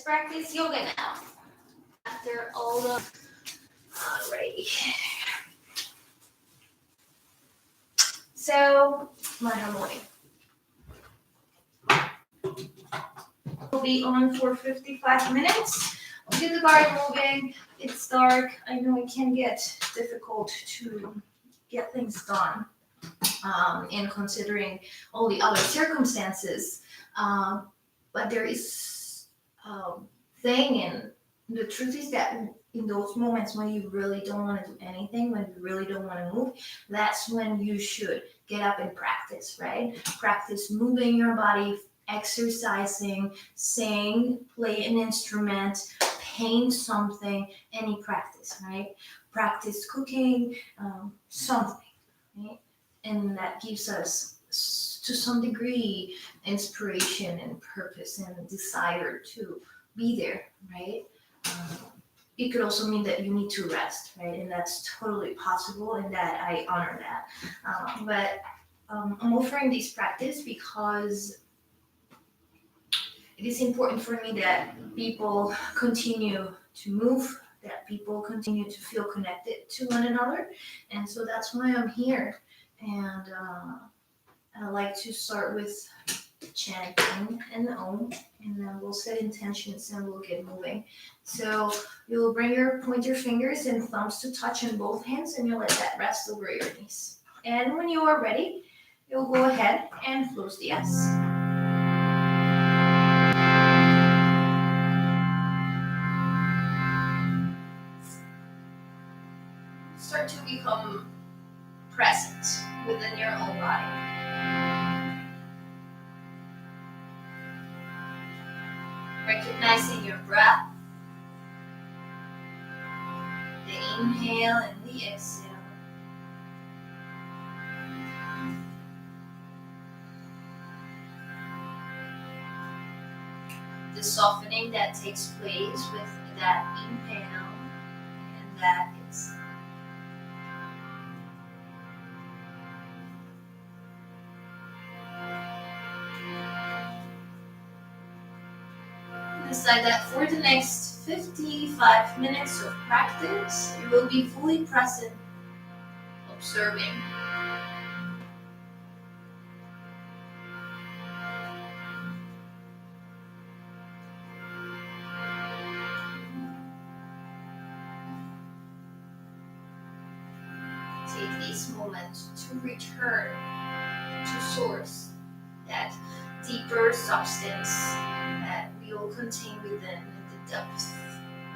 let's practice yoga now. After all the... Alrighty. So, Manhattan morning. We'll be on for 55 minutes. We'll get the garden moving. It's dark. I know it can get difficult to get things done in considering all the other circumstances. But there is a thing, and the truth is that in those moments when you really don't want to do anything, when you really don't want to move, that's when you should get up and practice, right? Practice moving your body, exercising, sing, play an instrument, paint something, any practice, right? Practice cooking, something, right? And that gives us, to some degree, inspiration and purpose and desire to be there, right? It could also mean that you need to rest, right? And that's totally possible, and that I honor that. But I'm offering this practice because it is important for me that people continue to move, that people continue to feel connected to one another. And so that's why I'm here. And I like to start with chanting and Om, and then we'll set intentions and we'll get moving. So you'll bring your pointer fingers and thumbs to touch in both hands, and you'll let that rest over your knees. And when you are ready, you'll go ahead and close the eyes. Start to become present within your own body. Recognizing your breath, the inhale and the exhale. The softening that takes place with that inhale and that exhale. Decide that for the next 55 minutes of practice, you will be fully present, observing. Take this moment to return to source, that deeper substance that we all contain within the depth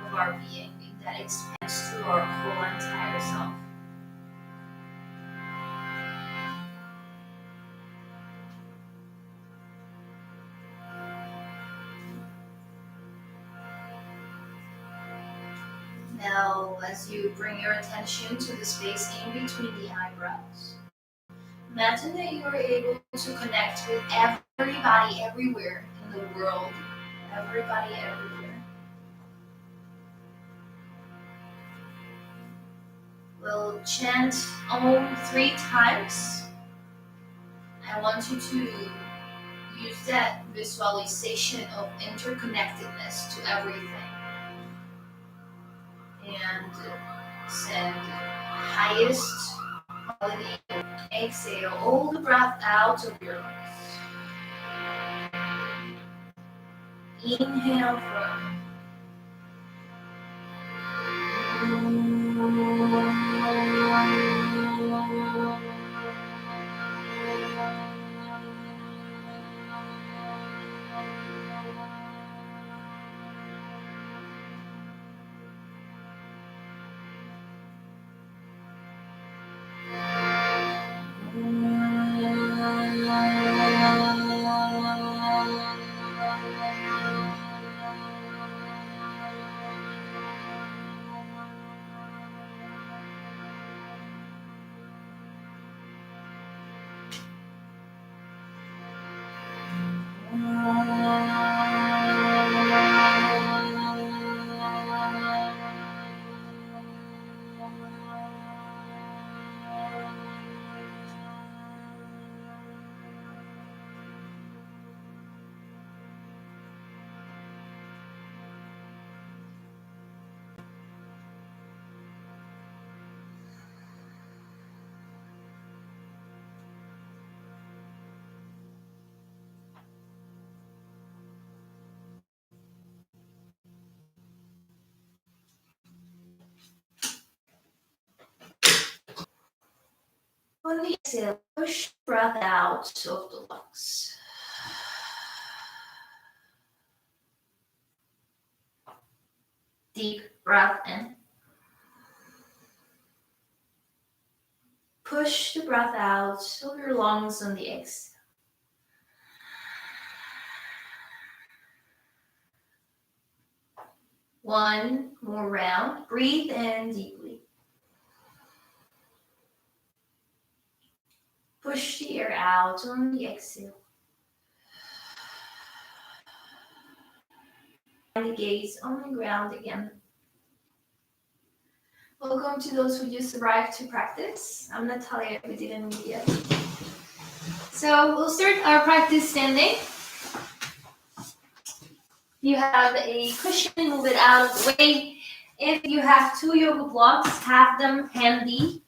of our being, that expands through our whole entire self. Now, as you bring your attention to the space in between the eyebrows, imagine that you are able to connect with everybody everywhere in the world. Everybody everywhere. We'll chant Om 3 times. I want you to use that visualization of interconnectedness to everything. And send highest quality exhale all the breath out of your lungs. Inhale from On the exhale, push breath out of the lungs. Deep breath in. Push the breath out of your lungs on the exhale. One more round. Breathe in deeply. Push the air out on the exhale. And gaze on the ground again. Welcome to those who just arrived to practice. I'm Natalia, we didn't meet yet. So we'll start our practice standing. If you have a cushion, move it out of the way. If you have 2 yoga blocks, have them handy.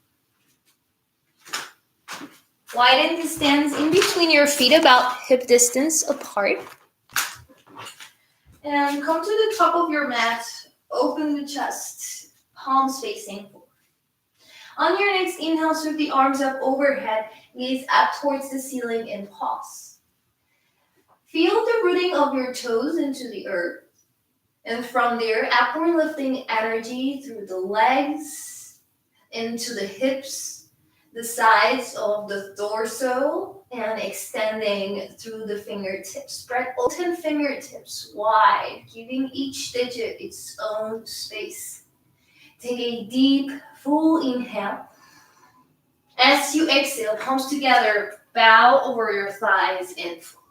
Widen the stance in between your feet about hip distance apart. And come to the top of your mat. Open the chest, palms facing forward. On your next inhale, sweep the arms up overhead. Gaze up towards the ceiling and pause. Feel the rooting of your toes into the earth. And from there, upward lifting energy through the legs, into the hips, the sides of the torso, and extending through the fingertips. Spread all 10 fingertips wide, giving each digit its own space. Take a deep, full inhale. As you exhale, palms together, bow over your thighs and fold.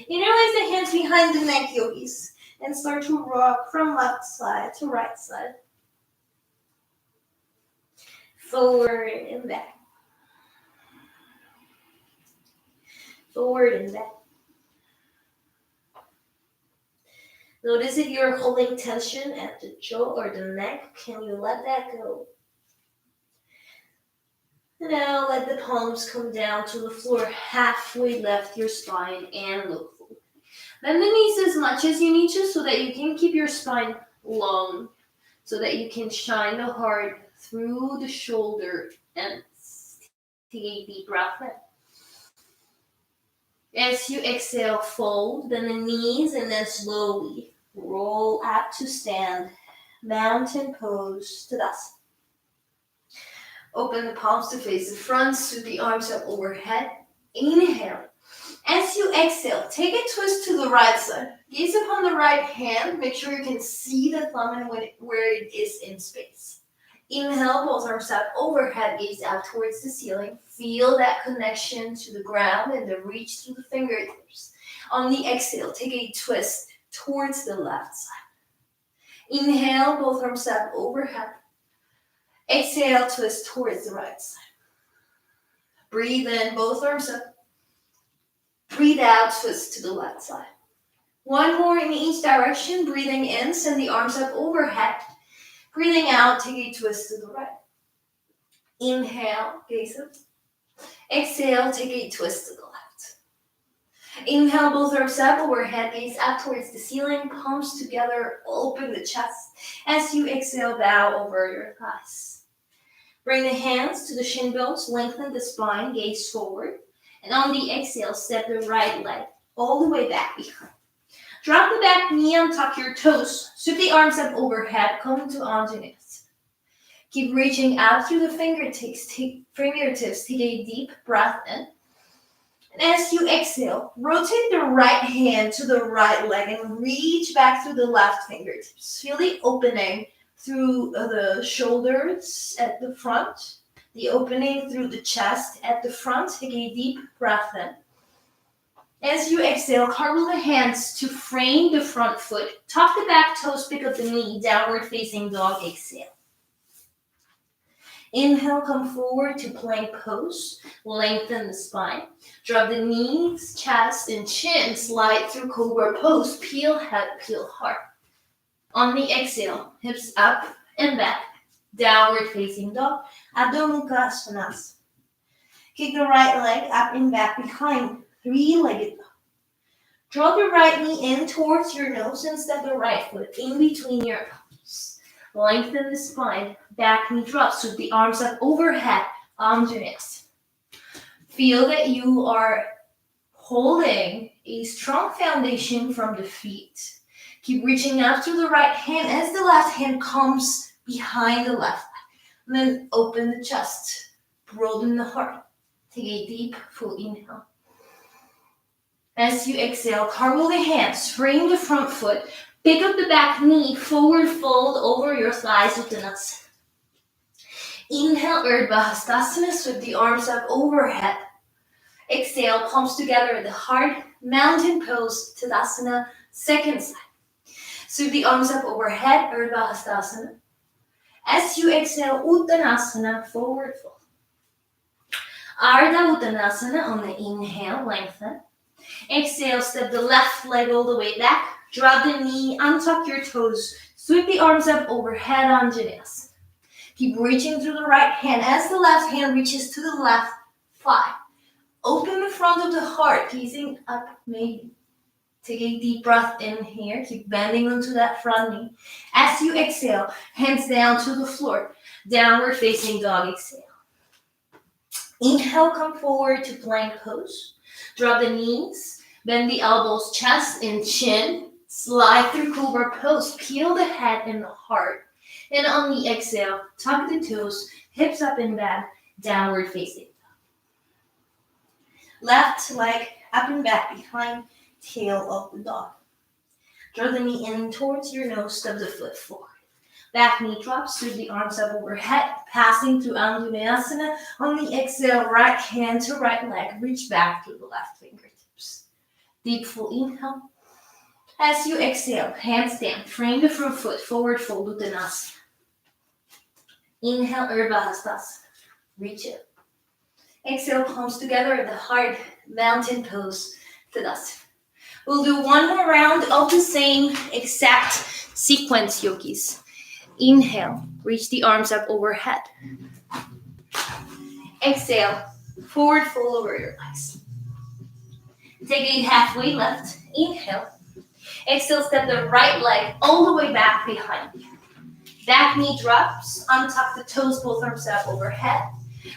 Interlace the hands behind the neck, yogis, and start to rock from left side to right side. Forward and back. Forward and back. Notice if you're holding tension at the jaw or the neck, can you let that go? Now let the palms come down to the floor, halfway left your spine and look forward. Bend the knees as much as you need to so that you can keep your spine long, so that you can shine the heart through the shoulder and take a deep breath in. As you exhale, fold, bend the knees, and then slowly roll up to stand, mountain pose, Tadasana. Open the palms to face the front, sweep the arms up overhead. Inhale. As you exhale, take a twist to the right side. Gaze upon the right hand. Make sure you can see the thumb and where it is in space. Inhale, both arms up overhead, gaze out towards the ceiling. Feel that connection to the ground and the reach through the fingertips. On the exhale, take a twist towards the left side. Inhale, both arms up overhead. Exhale, twist towards the right side. Breathe in, both arms up. Breathe out, twist to the left side. One more in each direction. Breathing in, send the arms up overhead. Breathing out, take a twist to the right. Inhale, gaze up. Exhale, take a twist to the left. Inhale, both arms up overhead, gaze up towards the ceiling, palms together, open the chest. As you exhale, bow over your thighs. Bring the hands to the shin bones, lengthen the spine, gaze forward. And on the exhale, step the right leg all the way back behind. Drop the back knee, untuck your toes. Sweep the arms up overhead, come to Anjaneyasana. Keep reaching out through the fingertips. Take a deep breath in. And as you exhale, rotate the right hand to the right leg and reach back through the left fingertips. Feel the opening through the shoulders at the front, the opening through the chest at the front. Take a deep breath in. As you exhale, carve the hands to frame the front foot. Tuck the back toes, pick up the knee, downward facing dog, exhale. Inhale, come forward to plank pose. Lengthen the spine. Drop the knees, chest, and chin. Slide through cobra pose. Peel head, peel heart. On the exhale, hips up and back. Downward facing dog. Adho Mukha Svanasana. Kick the right leg up and back behind. Three-legged dog. Draw the right knee in towards your nose and step the right foot in between your palms. Lengthen the spine. Back knee drops with the arms up overhead. Anjanes. Feel that you are holding a strong foundation from the feet. Keep reaching out through the right hand as the left hand comes behind the left leg. And then open the chest. Broaden the heart. Take a deep, full inhale. As you exhale, cartwheel the hands. Frame the front foot. Pick up the back knee. Forward fold over your thighs, Uttanasana. Inhale, Urdhva Hastasana, sweep the arms up overhead. Exhale, palms together at the heart. Mountain pose, Tadasana, second side. Sweep the arms up overhead, Urdhva Hastasana. As you exhale, Uttanasana, forward fold. Ardha Uttanasana on the inhale, lengthen. Exhale, step the left leg all the way back. Drop the knee, untuck your toes. Sweep the arms up overhead, Anjaneyasana. Keep reaching through the right hand as the left hand reaches to the left thigh. Open the front of the heart, gazing up maybe. Take a deep breath in here. Keep bending onto that front knee. As you exhale, hands down to the floor. Downward facing dog, exhale. Inhale, come forward to plank pose. Drop the knees, bend the elbows, chest and chin. Slide through cobra pose. Peel the head and the heart. And on the exhale, tuck the toes, hips up and back, downward facing. Left leg up and back behind tail of the dog. Draw the knee in towards your nose, step the foot forward. Back knee drops, sweep the arms up overhead, passing through Anjaneyasana. On the exhale, right hand to right leg, reach back through the left fingertips. Deep full inhale. As you exhale, hands down, frame the front foot, forward fold, Uttanasana. Inhale, Urdhva Hastasana. Reach it. Exhale, palms together at the heart, mountain pose, Tadasana. We'll do one more round of the same exact sequence, yogis. Inhale, reach the arms up overhead. Exhale, forward fold over your legs. Take a halfway lift. Inhale. Exhale, step the right leg all the way back behind you. Back knee drops, untuck the toes, both arms up overhead.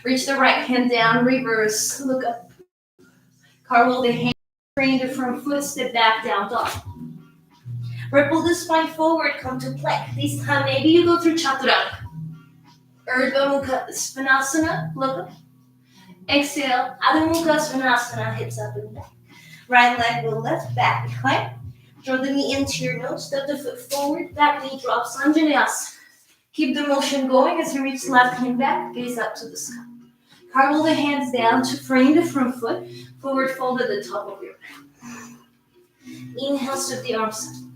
Reach the right hand down, reverse, look up. Cartwheel the hand, bring the front foot, step back, down dog. Ripple the spine forward, come to plank. This time, maybe you go through Chaturanga. Urdhva Mukha Svanasana, look up. Exhale, Adho Mukha Svanasana, hips up and back. Right leg will lift, back behind. Draw the knee into your nose, step the foot forward, back knee drops, Anjaneyasana. Keep the motion going as you reach left hand back, gaze up to the sky. Cartwheel the hands down to frame the front foot, forward fold at the top of your back. Inhale, sweep the arms up.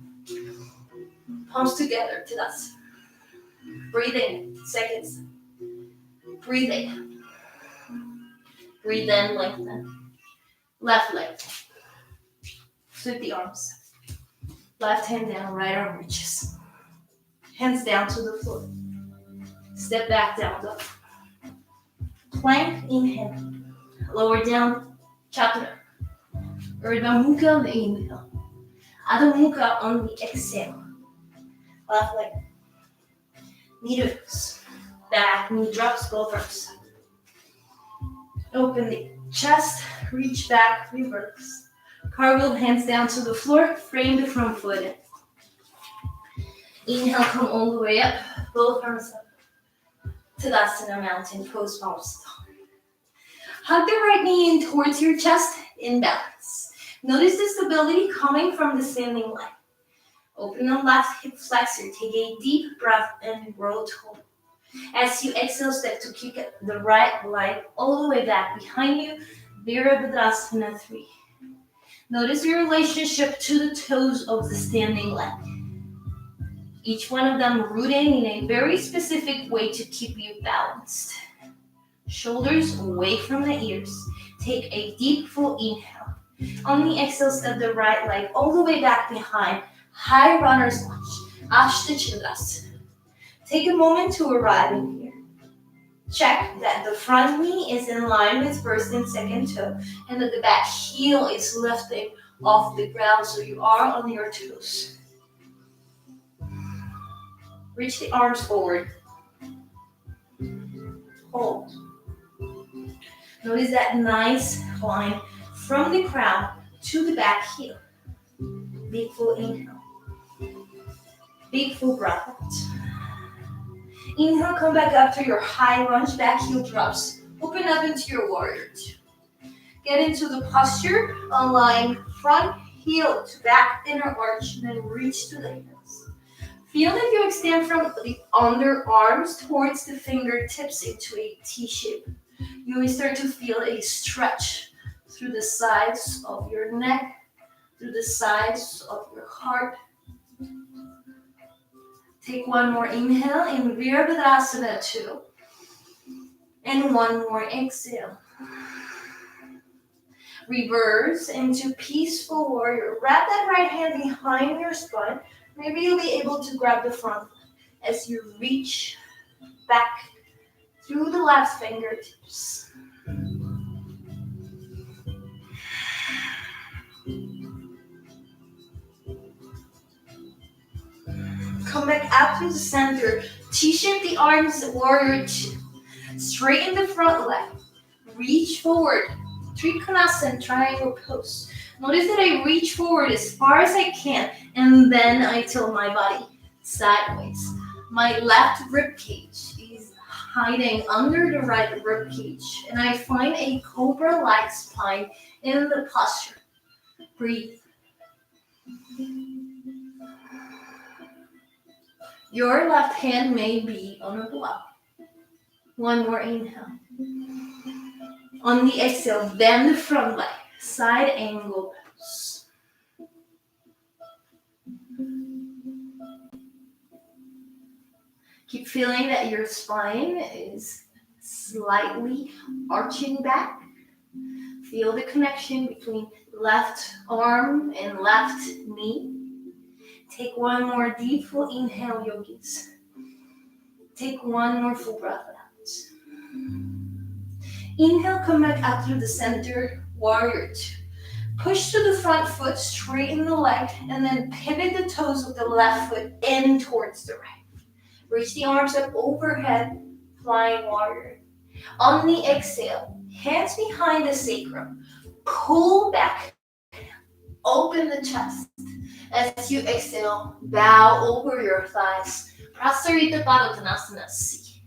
Palms together, Tadasana. Breathe in, seconds. Breathe in. Breathe in, lengthen. Left leg. Sweep the arms. Left hand down, right arm reaches. Hands down to the floor. Step back, down dog. Plank, inhale. Lower down, chaturanga. Urdhva Mukha on the inhale. Adho Mukha on the exhale. Left leg. Knee to toes. Back, knee drops, both arms. Open the chest, reach back, reverse. Cartwheel, hands down to the floor, frame the front foot in. Inhale, come all the way up, both arms up. Tadasana, mountain pose, palms down. Hug the right knee in towards your chest, in balance. Notice the stability coming from the standing leg. Open the left hip flexor, take a deep breath and rotate. As you exhale, step to kick the right leg all the way back behind you, Virabhadrasana 3. Notice your relationship to the toes of the standing leg. Each one of them rooting in a very specific way to keep you balanced. Shoulders away from the ears. Take a deep full inhale. On the exhale, step the right leg all the way back behind. High runner's lunge. Ashta Chandrasana. Take a moment to arrive in here. Check that the front knee is in line with first and second toe and that the back heel is lifting off the ground so you are on your toes. Reach the arms forward. Hold. Notice that nice climb from the crown to the back heel. Big full inhale. Big full breath out. Inhale, come back up to your high lunge, back heel drops. Open up into your warrior two. Get into the posture, align front heel to back inner arch, and then reach to the heels. Feel that you extend from the underarms towards the fingertips into a T shape. You will start to feel a stretch through the sides of your neck, through the sides of your heart. Take one more inhale in Virabhadrasana 2. And one more exhale. Reverse into peaceful warrior. Wrap that right hand behind your spine. Maybe you'll be able to grab the front as you reach back through the left fingertips. Come back out to the center. T-shape the arms, warrior two. Straighten the front leg. Reach forward. Trikonasana, triangle pose. Notice that I reach forward as far as I can, and then I tilt my body sideways. My left rib cage is hiding under the right rib cage, and I find a cobra-like spine in the posture. Breathe. Your left hand may be on a block. One more inhale. On the exhale, bend the front leg, side angle pose. Keep feeling that your spine is slightly arching back. Feel the connection between left arm and left knee. Take one more deep full inhale, yogis. Take one more full breath out. Inhale, come back out through the center, warrior two. Push to the front foot, straighten the leg, and then pivot the toes of the left foot in towards the right. Reach the arms up overhead, flying warrior. On the exhale, hands behind the sacrum. Pull back, open the chest. As you exhale, bow over your thighs. Prasarita Padottanasana C.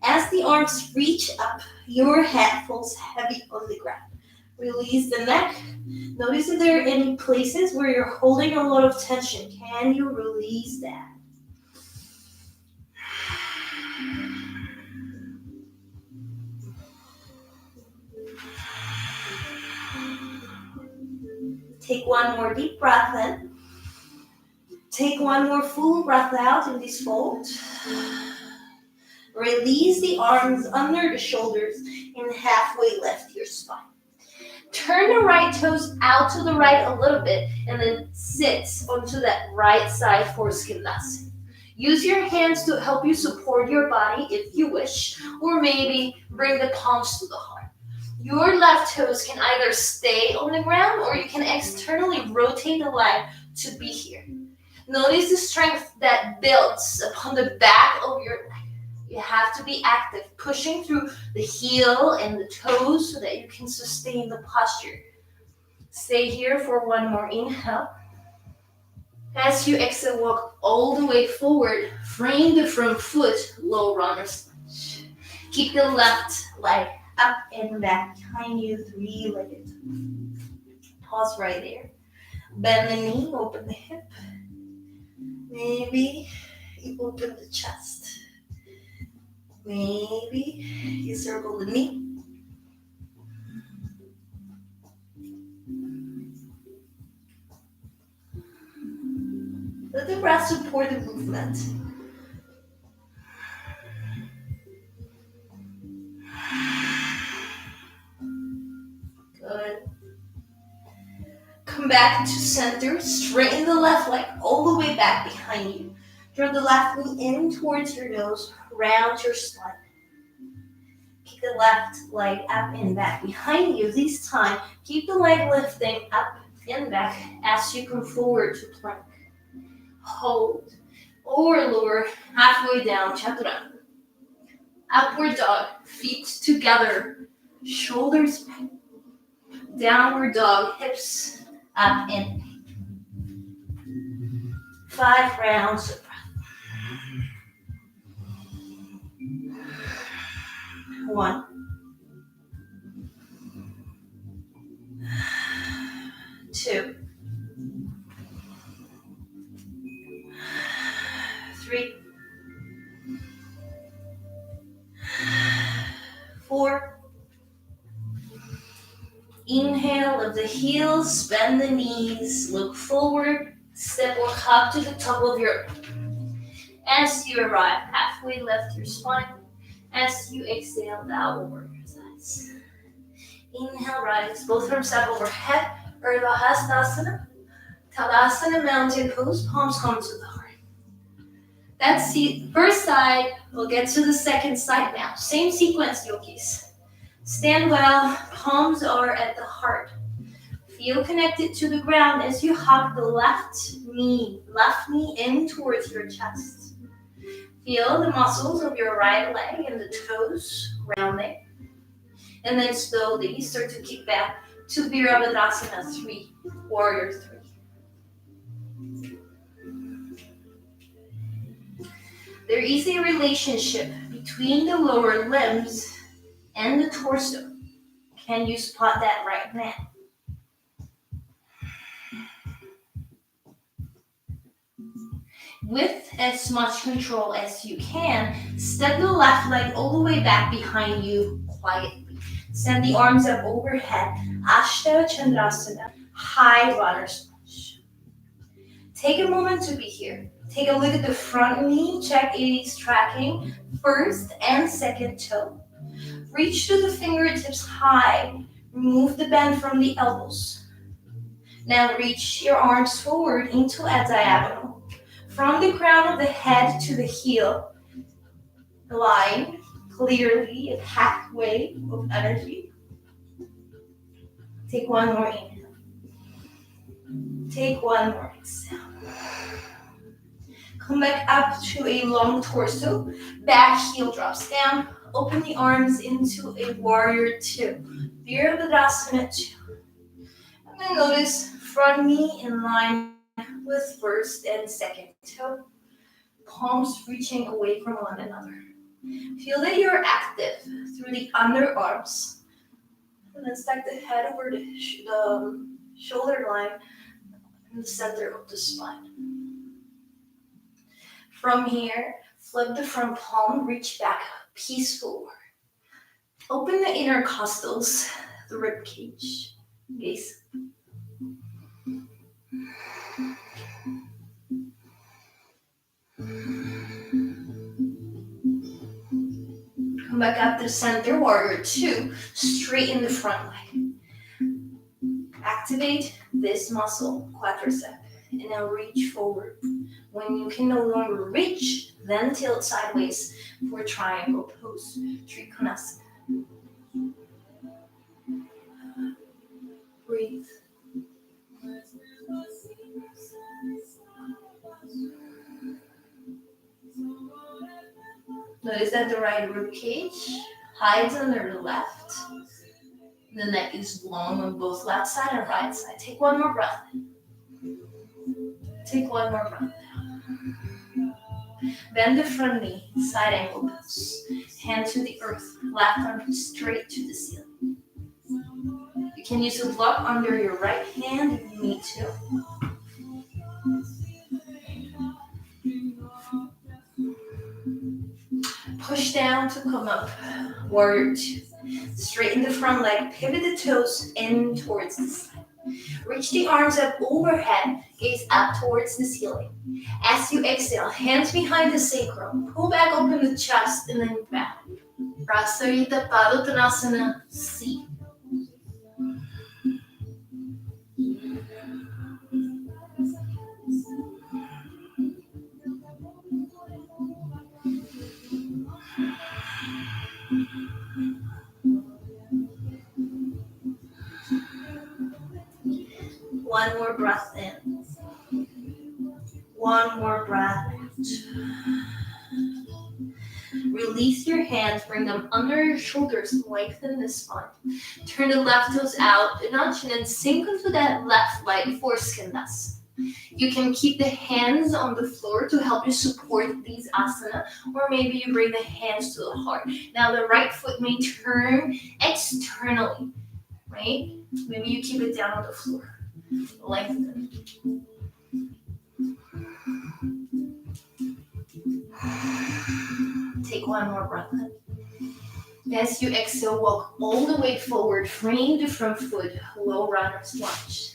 As the arms reach up, your head falls heavy on the ground. Release the neck. Notice if there are any places where you're holding a lot of tension. Can you release that? Take one more deep breath in. Take one more full breath out in this fold. Release the arms under the shoulders and halfway lift your spine. Turn the right toes out to the right a little bit and then sit onto that right side for Skandasana. Use your hands to help you support your body if you wish, or maybe bring the palms to the heart. Your left toes can either stay on the ground or you can externally rotate the leg to be here. Notice the strength that builds upon the back of your leg. You have to be active, pushing through the heel and the toes so that you can sustain the posture. Stay here for one more inhale. As you exhale, walk all the way forward. Frame the front foot, low runner's lunge. Keep the left leg up and back behind you, three-legged. Pause right there. Bend the knee, open the hip. Maybe you open the chest. Maybe you circle the knee. Let the breath support the movement. Good. Come back to center. Straighten the left leg all the way back behind you. Draw the left knee in towards your nose. Round your spine. Keep the left leg up and back behind you. This time, keep the leg lifting up and back as you come forward to plank. Hold. or lower, halfway down, chaturanga. Upward dog, feet together, shoulders back. Downward dog, hips up and 5 rounds of breath. 1, 2, 3, 4. Inhale, lift the heels, bend the knees, look forward, step or hop to the top of your. As you arrive, halfway lift your spine. As you exhale, bow over your thighs. Inhale, rise, both arms up overhead, Urdhva Hastasana, Tadasana, mountain pose, palms come to the heart. That's the first side. We'll get to the second side now. Same sequence, yogis. Stand well, palms are at the heart. Feel connected to the ground as you hug the left knee in towards your chest. Feel the muscles of your right leg and the toes rounding. And then slowly start to kick back to Virabhadasana 3, Warrior 3. There is a relationship between the lower limbs and the torso. Can you spot that right now? With as much control as you can, step the left leg all the way back behind you quietly. Send the arms up overhead, Ashtanga Chandrasana, high runner's lunge. Take a moment to be here. Take a look at the front knee, check it is tracking first and second toe. Reach to the fingertips high, remove the bend from the elbows. Now reach your arms forward into a diagonal. From the crown of the head to the heel, align clearly at halfway of energy. Take one more inhale. Take one more exhale. Come back up to a long torso. Back heel drops down. Open the arms into a warrior 2. Virabhadasana 2. And then notice front knee in line with first and second toe. Palms reaching away from one another. Feel that you're active through the underarms. And then stack the head over the shoulder line in the center of the spine. From here, flip the front palm, reach back, peaceful. Open the intercostals, the rib cage. Gaze. Come back up to center, warrior 2, straighten the front leg. Activate this muscle, quadricep, and now reach forward. When you can no longer reach, then tilt sideways for triangle pose, Trikonasana. Breathe. Notice that the right rib cage hides under the left. The neck is long on both left side and right side. Take one more breath. Take one more breath. Bend the front knee, side angle pose. Hand to the earth, left arm straight to the ceiling. You can use a block under your right hand if you need to. Push down to come up, warrior 2. Straighten the front leg, pivot the toes in towards the side. Reach the arms up overhead, gaze up towards the ceiling. As you exhale, hands behind the sacrum, pull back open the chest and then back. Prasarita Padottanasana C. One more breath in. One more breath. Release your hands, bring them under your shoulders, lengthen the spine. Turn the left toes out a notch and then sink into that left leg, foreskin Dasana. You can keep the hands on the floor to help you support these asana, or maybe you bring the hands to the heart. Now the right foot may turn externally, right? Maybe you keep it down on the floor. Lengthen. Take one more breath in. As you exhale, walk all the way forward, frame the front foot, low runner's lunge.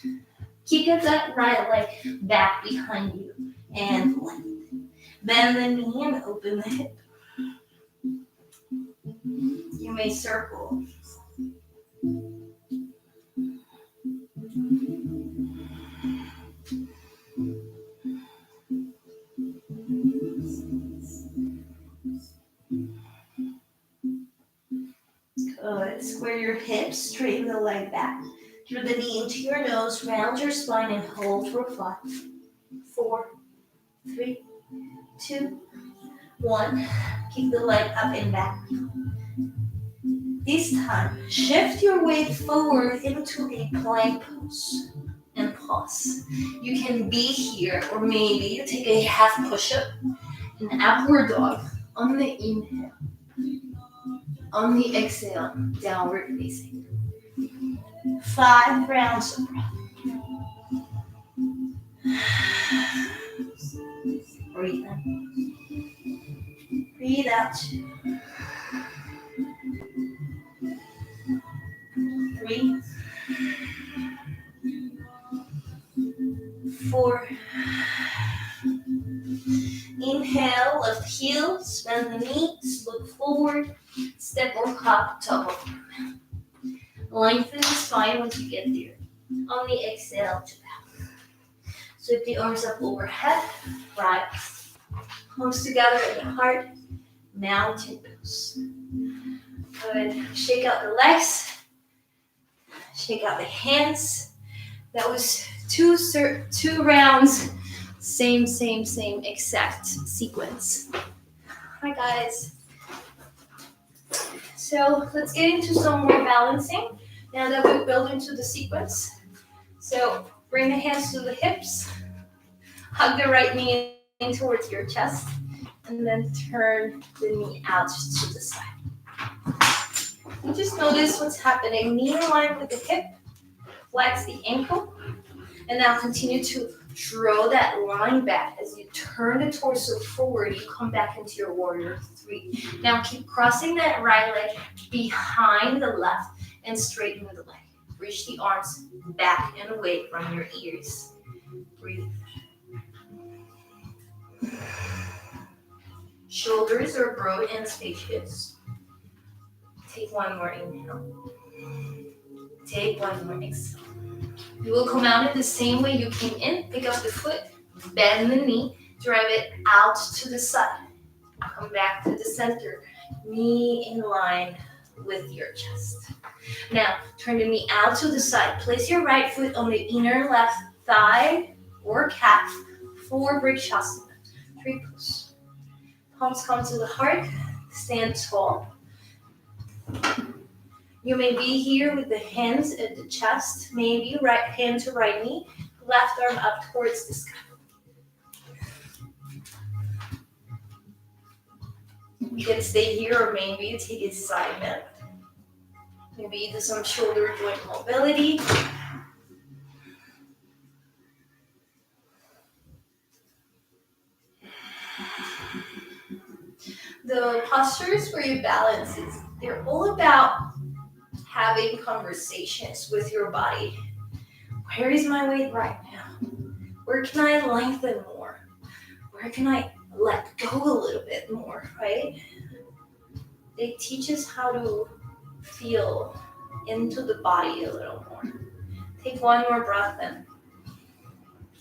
Kick that right leg back behind you and lengthen. Bend the knee and open the hip. You may circle. Good. Square your hips, straighten the leg back. Draw the knee into your nose, round your spine, and hold for 5, 4, 3, 2, 1. Keep the leg up and back. This time, shift your weight forward into a plank pose and pause. You can be here, or maybe you take a half push-up, an upward dog on the inhale. On the exhale, downward facing. 5 rounds of breath. Breathe in. Breathe out. 3, 4. Inhale, left heel, bend the knees, look forward, step or hop, top of arm. Lengthen the spine once you get there. On the exhale, to bow. Sweep the arms up overhead, rise. Palms together at the heart, mountain pose. Good. Shake out the legs. Shake out the hands. That was two rounds. Same exact sequence. Hi guys. So let's get into some more balancing now that we've built into the sequence. So bring the hands to the hips. Hug the right knee in towards your chest. And then turn the knee out to the side. You just notice what's happening. Knee in line with the hip. Flex the ankle. And now continue to draw that line back. As you turn the torso forward, you come back into your warrior 3. Now keep crossing that right leg behind the left and straighten the leg. Reach the arms back and away from your ears. Breathe. Shoulders are broad and spacious. Take one more inhale. Take one more exhale. You will come out in the same way you came in. Pick up the foot, bend the knee, drive it out to the side. Come back to the center, knee in line with your chest. Now, turn the knee out to the side. Place your right foot on the inner left thigh or calf for Vrikshasana. 3 pulls. Palms come to the heart. Stand tall. You may be here with the hands at the chest, maybe right hand to right knee, left arm up towards the sky. You can stay here, or maybe you take a side bend. Maybe you do some shoulder joint mobility. The postures where you balance they're all about having conversations with your body. Where is my weight right now? Where can I lengthen more? Where can I let go a little bit more, right? They teach us how to feel into the body a little more. Take one more breath in.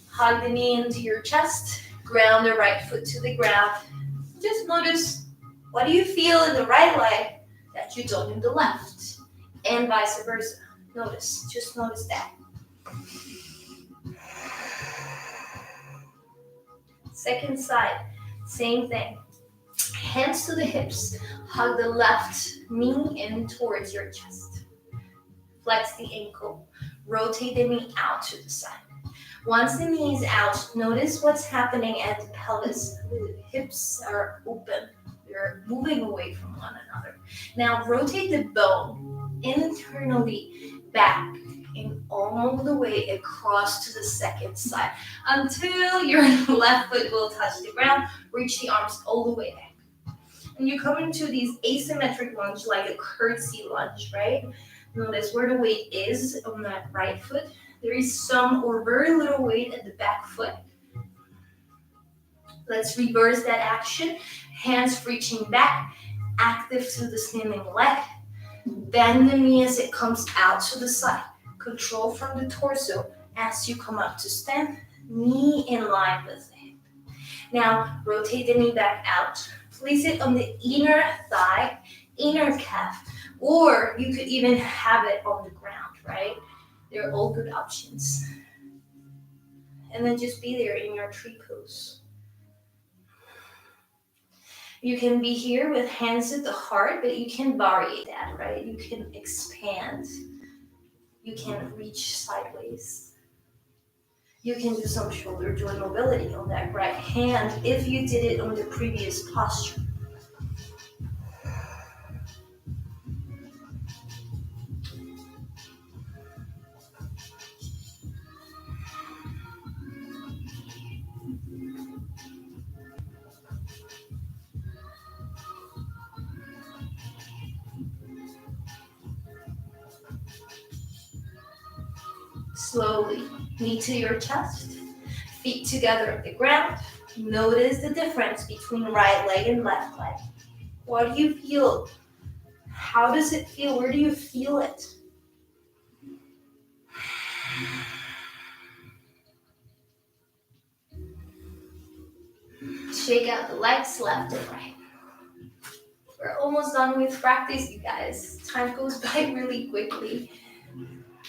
Hug the knee into your chest. Ground the right foot to the ground. Just notice, what do you feel in the right leg that you don't in the left? And vice versa. Just notice that. Second side. Same thing. Hands to the hips. Hug the left knee in towards your chest. Flex the ankle. Rotate the knee out to the side. Once the knee is out, notice what's happening at the pelvis. The hips are open. They're moving away from one another. Now rotate the bone internally back and all the way across to the second side until your left foot will touch the ground. Reach the arms all the way back. And you come into these asymmetric lunge like a curtsy lunge, right? Notice where the weight is on that right foot. There is some or very little weight at the back foot. Let's reverse that action. Hands reaching back, active to the standing leg. Bend the knee as it comes out to the side. Control from the torso as you come up to stand. Knee in line with the hip. Now rotate the knee back out. Place it on the inner thigh, inner calf, or you could even have it on the ground, right? They're all good options. And then just be there in your tree pose. You can be here with hands at the heart, but you can vary that, right? You can expand. You can reach sideways. You can do some shoulder joint mobility on that right hand if you did it on the previous posture. Slowly, knee to your chest, feet together at the ground. Notice the difference between right leg and left leg. What do you feel? How does it feel? Where do you feel it? Shake out the legs left and right. We're almost done with practice, you guys. Time goes by really quickly.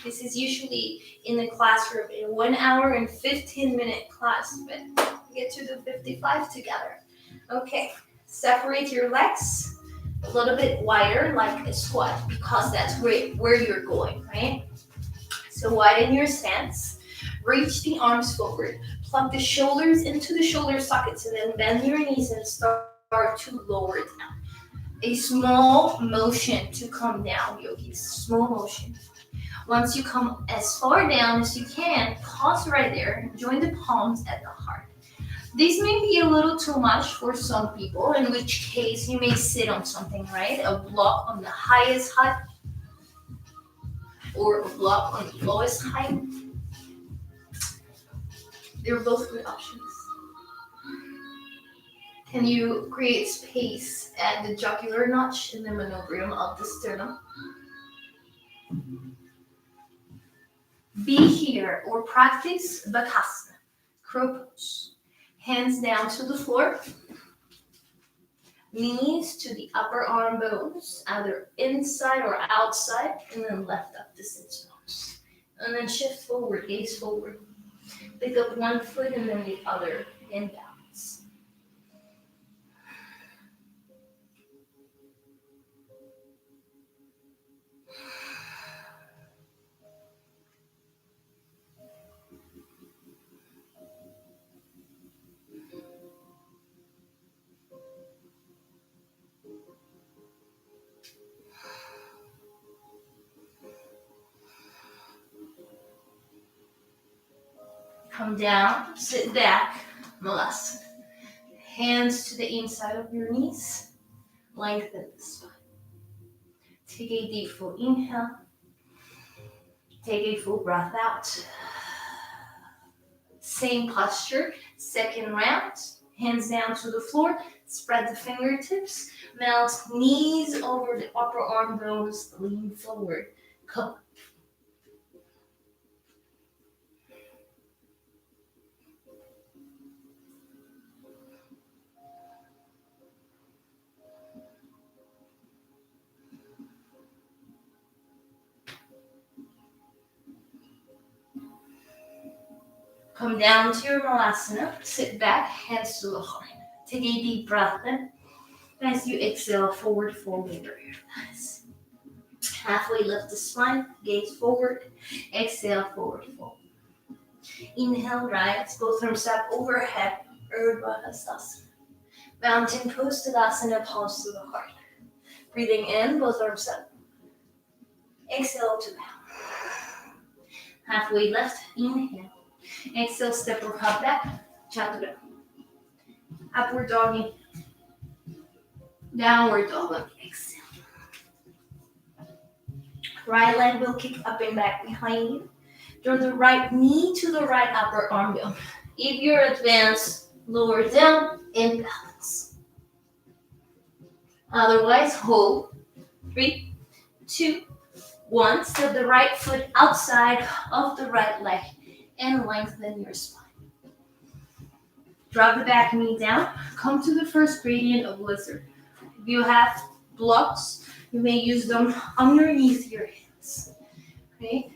This is usually in the classroom in 1 hour and 15-minute class, but we get to do 55 together. Okay, separate your legs a little bit wider like a squat because that's where you're going, right? So widen your stance, reach the arms forward, plug the shoulders into the shoulder sockets and then bend your knees and start to lower down. A small motion to come down, yogis, small motion. Once you come as far down as you can, pause right there and join the palms at the heart. This may be a little too much for some people, in which case you may sit on something, right? A block on the highest height or a block on the lowest height. They're both good options. Can you create space at the jugular notch in the manubrium of the sternum? Be here or practice Bakasana, crow pose. Hands down to the floor. Knees to the upper arm bones, either inside or outside, and then left up the sits bones. And then shift forward, gaze forward. Pick up one foot and then the other in balance. Come down, sit back, Namaste. Hands to the inside of your knees, lengthen the spine. Take a deep full inhale. Take a full breath out. Same posture, second round. Hands down to the floor, spread the fingertips, melt knees over the upper arm bones, lean forward. Come. Come down to your Malasana, sit back, hands to the heart. Take a deep breath in. As you exhale, forward fold over your thighs. Halfway lift the spine, gaze forward. Exhale, forward fold. Inhale, rise, both arms up overhead, Urdhva Hastasana. Mountain pose, Tadasana, palms to the heart. Breathing in, both arms up. Exhale to bow. Halfway lift, inhale. Exhale, step or hop back, Chaturanga. Upward doggy. Downward dog, exhale. Right leg will kick up and back behind you. Draw the right knee to the right upper arm bone. If you're advanced, lower down and balance. Otherwise, hold. 3, 2, 1. Step the right foot outside of the right leg and lengthen your spine. Drop the back knee down. Come to the first gradient of lizard. If you have blocks, you may use them underneath your hands. Okay?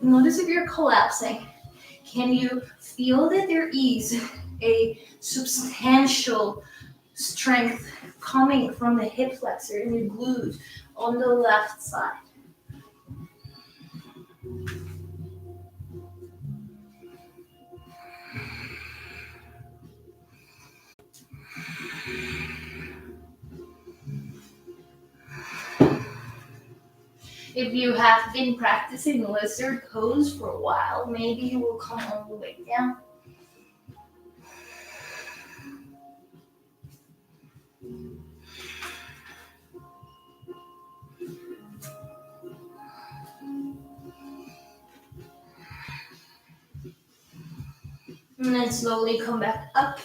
Notice if you're collapsing. Can you feel that there is a substantial strength coming from the hip flexor and your glutes on the left side? If you have been practicing lizard pose for a while, maybe you will come all the way down. And then slowly come back up.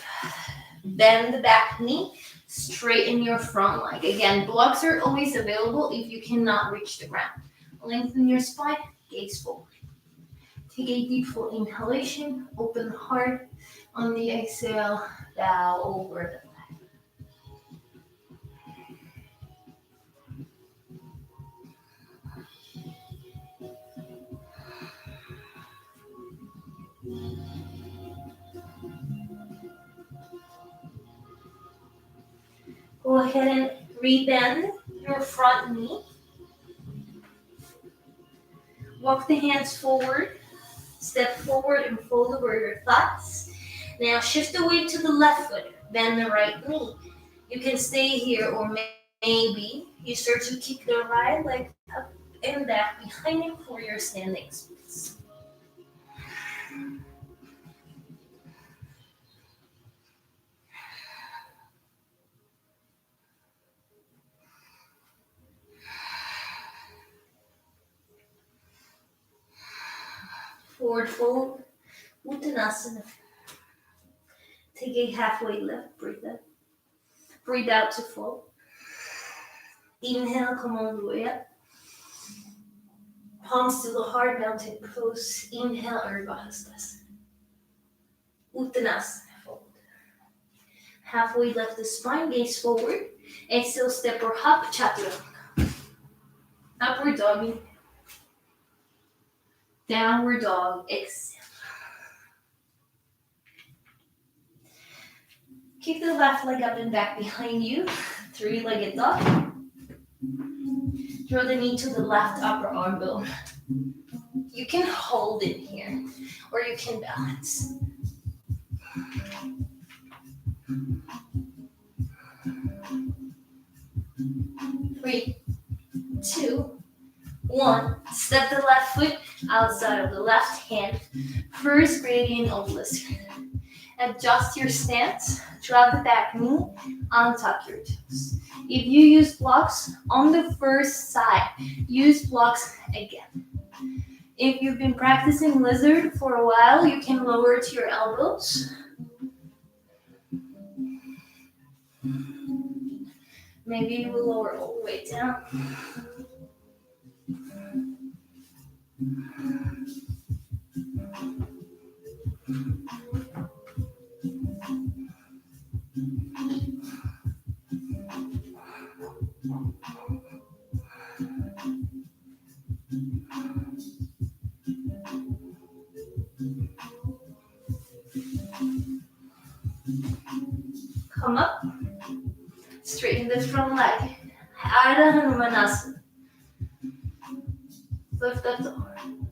Bend the back knee. Straighten your front leg. Again, blocks are always available if you cannot reach the ground. Lengthen your spine. Gaze forward. Take a deep full inhalation. Open the heart. On the exhale, bow over the leg. Go ahead and rebend your front knee. Walk the hands forward. Step forward and fold over your thighs. Now shift the weight to the left foot. Bend the right knee. You can stay here or maybe you start to kick the right leg up and back behind you for your standing splits. Forward fold, Uttanasana. Take a halfway lift, breathe in. Breathe out to fold. Inhale, come all the way up. Palms to the heart, mountain pose. Inhale, Urdhva Hastasana. Uttanasana, fold. Halfway lift the spine, gaze forward. Exhale, step or hop, Chaturanga. Upward doggy. Downward dog, exhale. Kick the left leg up and back behind you. Three-legged dog. Draw the knee to the left upper arm bone. You can hold it here, or you can balance. Three, 2, 1. Step the left foot outside of the left hand. First gradient of lizard. Adjust your stance. Drop the back knee. Untuck your toes. If you use blocks on the first side, use blocks again. If you've been practicing lizard for a while, you can lower to your elbows. Maybe you will lower all the way down. Come up. Straighten the front leg. Ardha Hanumanasana. Lift up the arm.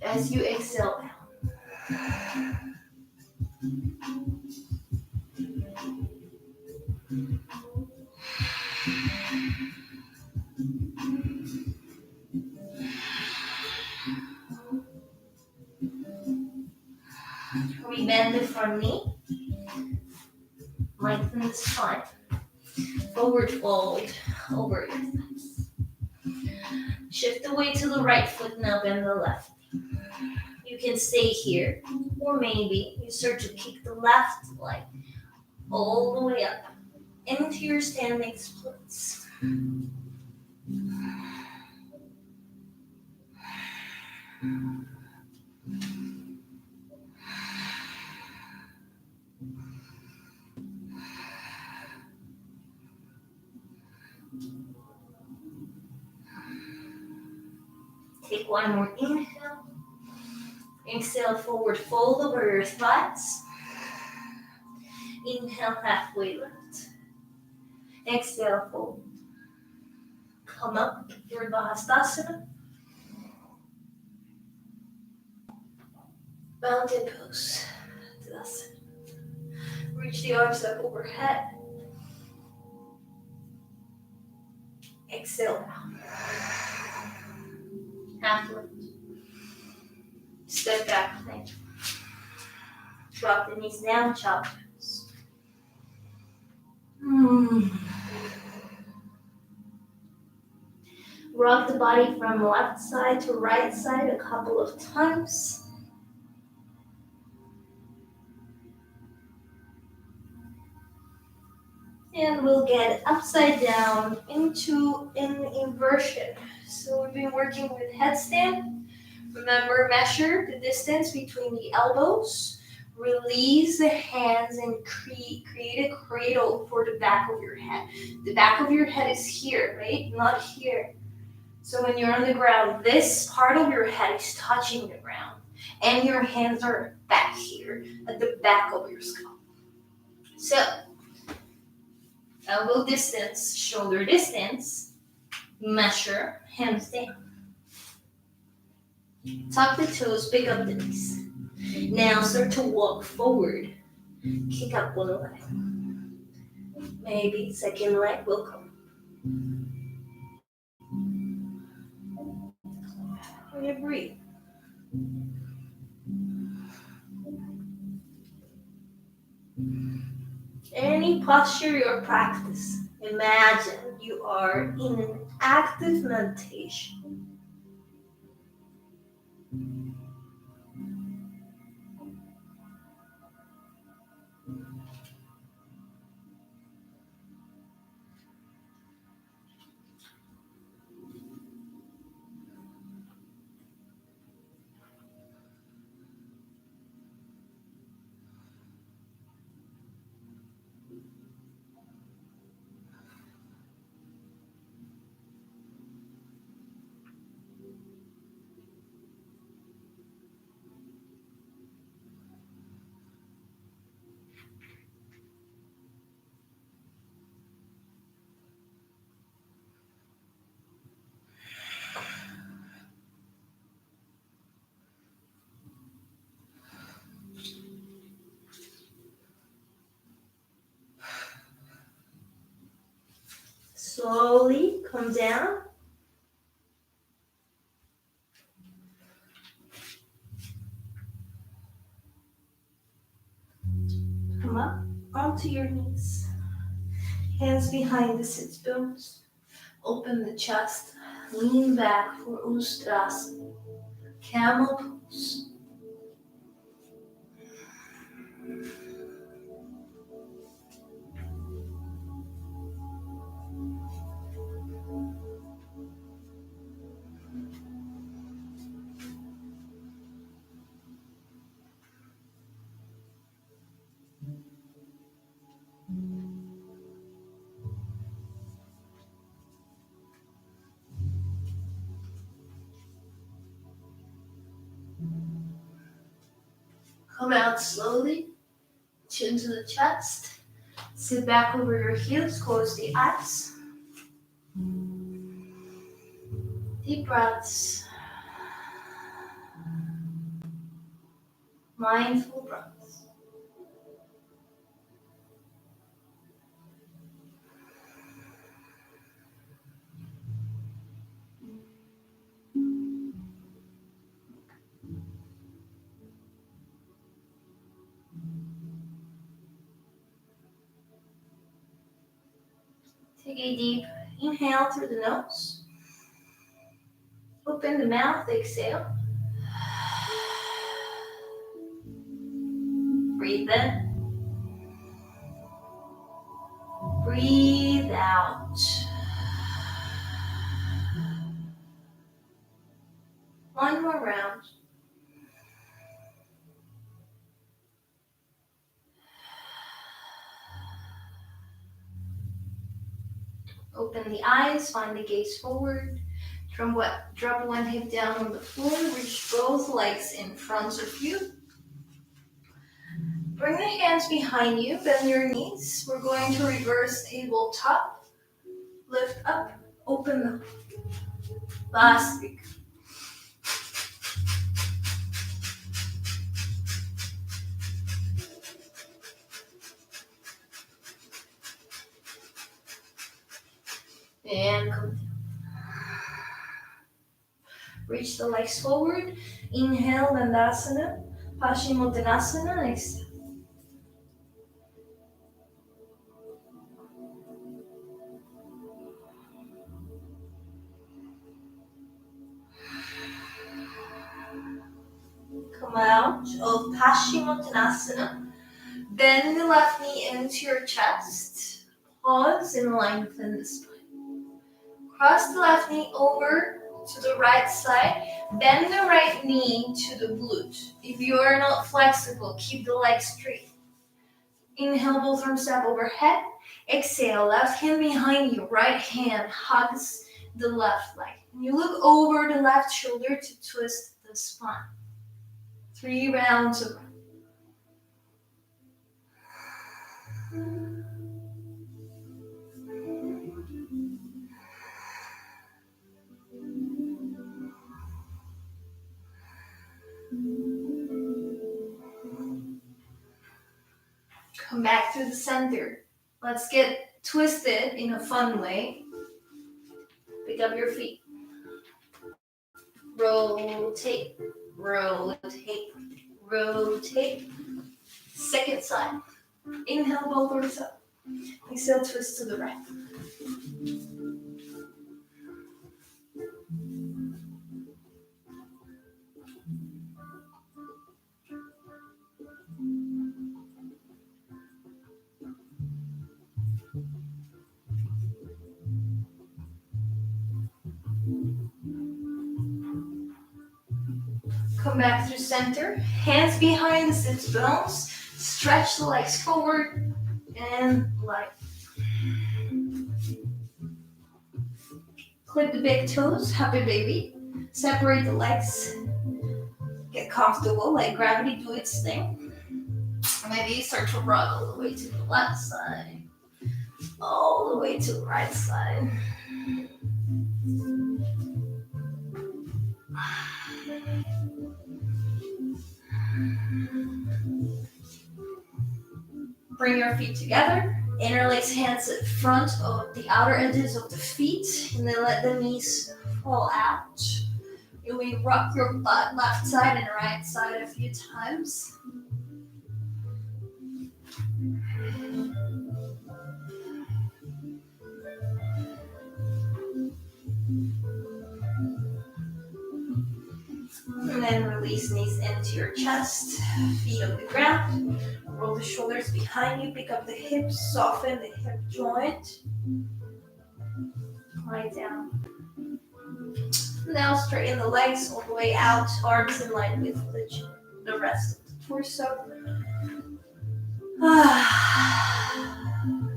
As you exhale out. We bend the front knee. Lengthen the spine. Forward fold over your thighs. Shift the weight to the right foot now, bend the left. You can stay here, or maybe you start to kick the left leg all the way up into your standing splits. Take one more inhale. Exhale, forward fold over your thighs. Inhale, halfway lift. Exhale, fold. Come up, your Urdhva. Mountain pose. Tadasana. Reach the arms up overhead. Exhale down. Half lift. Step back plank. Drop the knees down, chop pose. Rock the body from left side to right side a couple of times. And we'll get upside down into an inversion. So we've been working with headstand. Remember, measure the distance between the elbows. Release the hands and create a cradle for the back of your head. The back of your head is here, right? Not here. So when you're on the ground, this part of your head is touching the ground. And your hands are back here at the back of your skull. So, elbow distance, shoulder distance, measure, hands down. Tuck the toes, pick up the knees. Now start to walk forward. Kick up one leg. Maybe second leg will come. When you breathe. Any posture or practice, imagine you are in an active meditation. Slowly come down. Come up onto your knees. Hands behind the sit bones. Open the chest. Lean back for Ustrasana. Camel pose. Come out slowly, chin to the chest, Sit back over your heels, close the eyes. Deep breaths. Mindful breaths. Take a deep inhale through the nose. Open the mouth, exhale. Breathe in. Breathe out. One more round. Open the eyes, find the gaze forward. Drop one hip down on the floor, reach both legs in front of you. Bring the hands behind you, bend your knees. We're going to reverse tabletop. Lift up, open up. Last week. And come down. Reach the legs forward. Inhale, Dandasana, Paschimottanasana. Exhale. Come out of Paschimottanasana. Bend the left knee into your chest. Pause and lengthen the spine. Cross the left knee over to the right side. Bend the right knee to the glute. If you are not flexible, keep the legs straight. Inhale, both arms up overhead. Exhale, left hand behind you. Right hand hugs the left leg. And you look over the left shoulder to twist the spine. 3 rounds of breath. Come back to the center. Let's get twisted in a fun way. Pick up your feet. Rotate, rotate, rotate. Second side. Inhale, both arms up. Exhale, twist to the right. Come back through center. Hands behind the sits bones. Stretch the legs forward and light. Clip the big toes. Happy baby. Separate the legs. Get comfortable. Let gravity do its thing. Maybe start to rock all the way to the left side. All the way to the right side. Bring your feet together. Interlace hands in front of the outer edges of the feet. And then let the knees fall out. You will rock your butt left side and right side a few times. And then release knees into your chest, feet on the ground. Roll the shoulders behind you, pick up the hips, soften the hip joint. Lie down. Now straighten the legs all the way out, arms in line with the rest of the torso.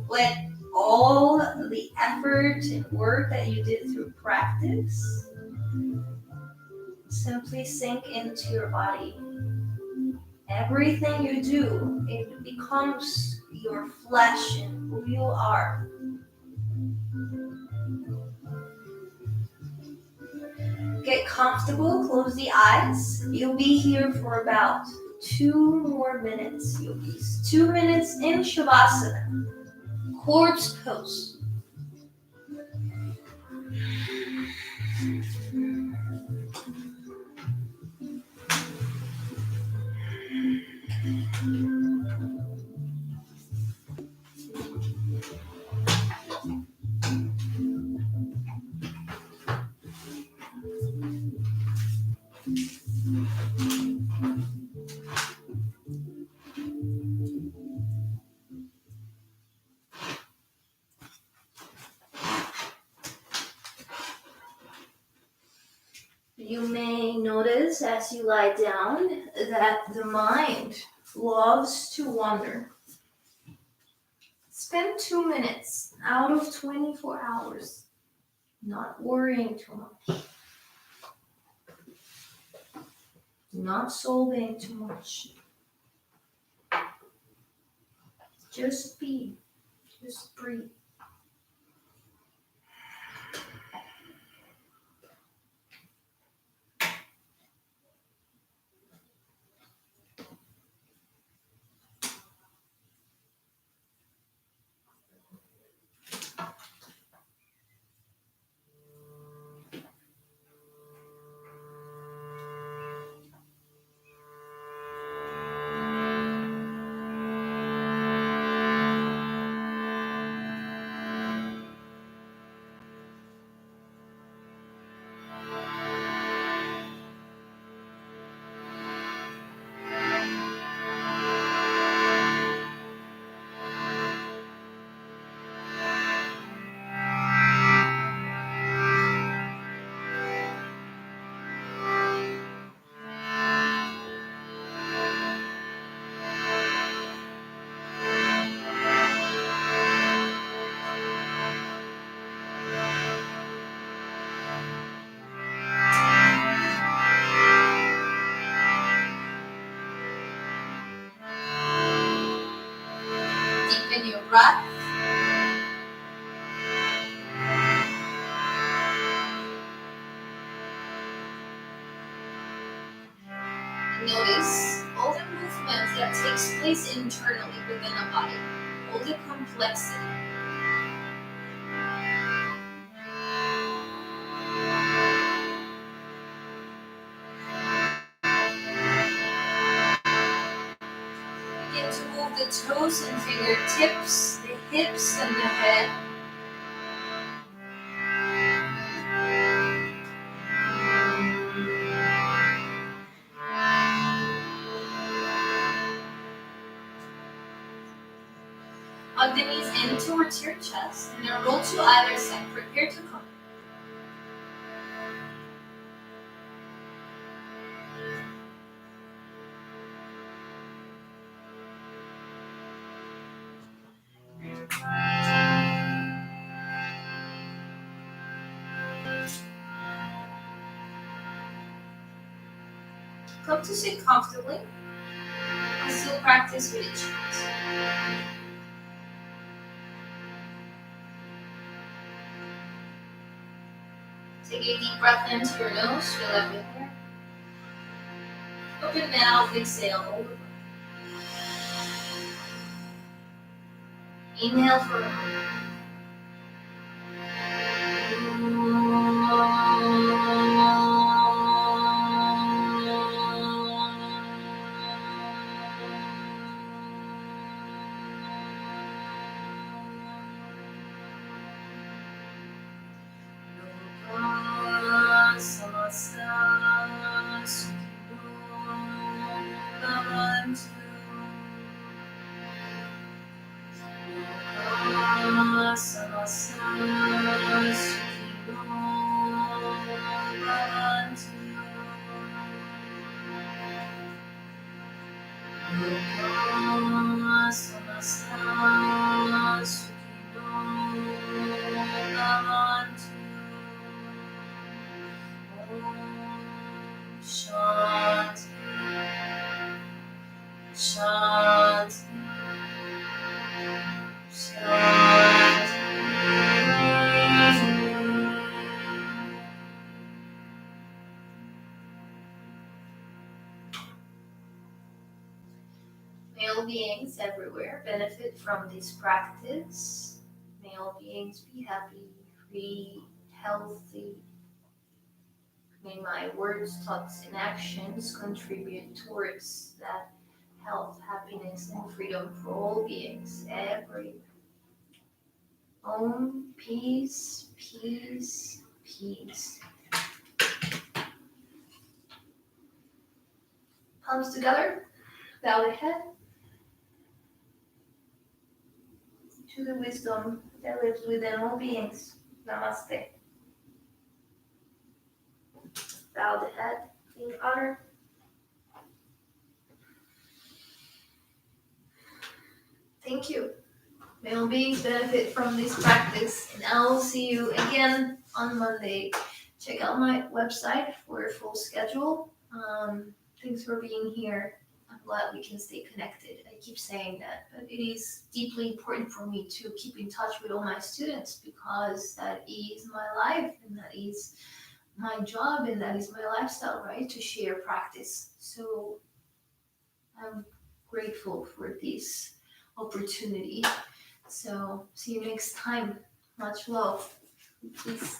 Let all the effort and work that you did through practice simply sink into your body. Everything you do, it becomes your flesh and who you are. Get comfortable, close the eyes. You'll be here for about 2 more minutes. You'll be 2 minutes in Shavasana, corpse pose. You may notice as you lie down that the mind loves to wander. Spend 2 minutes out of 24 hours not worrying too much, not solving too much. Just be, just breathe. Deepen your breath. Notice all the movement that takes place internally within a body, all the complexity. Begin to move the toes and fingertips, the hips and the head. Hug the knees in towards your chest and then roll to either side. Prepare to come. Come to sit comfortably and still practice with each hand. Take a deep breath into your nose, fill up your hair. Open mouth, exhale. Inhale for a moment. Shanti. Male beings everywhere benefit from this practice. Male beings be happy, free, healthy. May my words, thoughts, and actions contribute towards that health, happiness, and freedom for all beings everywhere. Om, peace, peace, peace. Palms together, bow the head to the wisdom that lives within all beings. Namaste. Bow the head in honor. Thank you. May all beings benefit from this practice, and I will see you again on Monday. Check out my website for a full schedule. Thanks for being here. I'm glad we can stay connected. I keep saying that, but it is deeply important for me to keep in touch with all my students because that is my life and that is my job and that is my lifestyle, right? To share practice. So I'm grateful for this opportunity. So see you next time. Much love. Peace.